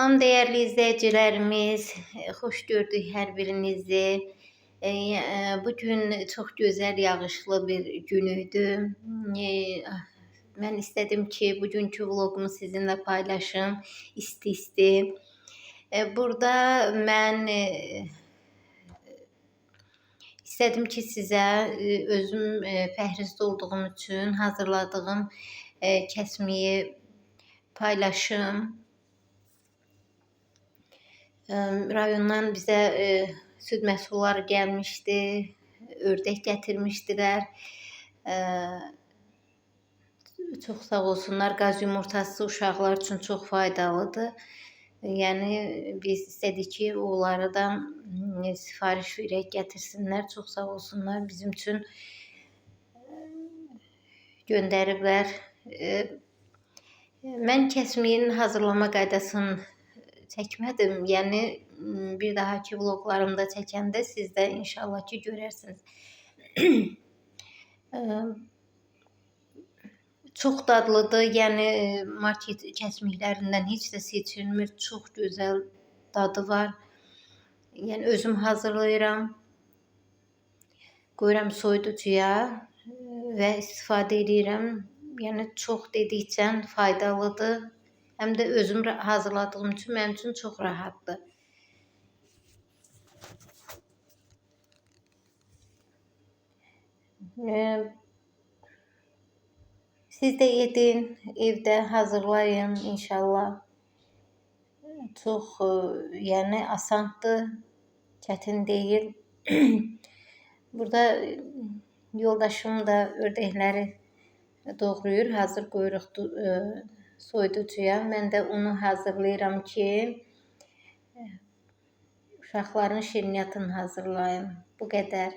Salam değerli izləyicilərimiz, xoş gördük hər birinizi. Bugün çox gözəl yağışlı bir gün idi. Mən istədim ki, bugünkü vloqumu sizinlə paylaşım, isti-isti. Burada mən istədim ki, sizə özüm pəhrizdə olduğum üçün hazırladığım kəsmiyi paylaşım. Rayondan bizə süd məhsulları gəlmişdi, ördək gətirmişdilər. Çox sağ olsunlar, qaz yumurtası uşaqlar üçün çox faydalıdır. Yəni biz istədik ki, onlara da sifariş verək, gətirsinlər. Çox sağ olsunlar, bizim üçün göndəriblər. Mən kəsmiyin hazırlama qaydasını çəkmədim. Yəni bir dahaki vloqlarımda çəkəndə siz də inşallah ki görərsiniz. Çox dadlıdır. Yəni market kəsmiklərindən heç də seçilmir. Çox gözəl dadı var. Yəni özüm hazırlayıram. Qoyuram soyuducuya və istifadə edirəm. Yəni çox dedikcə faydalıdır. Həm də özüm hazırladığım üçün mənim üçün çox rahatdır. Siz də yedin, evdə hazırlayın inşallah. Çox yəni asandır, çətin deyil. Burada yoldaşım da ördəkləri doğrayır, hazır qoyuruq soyuducuya. Mən də onu hazırlayıram ki, uşaqların şirniyyatını hazırlayım. Bu qədər.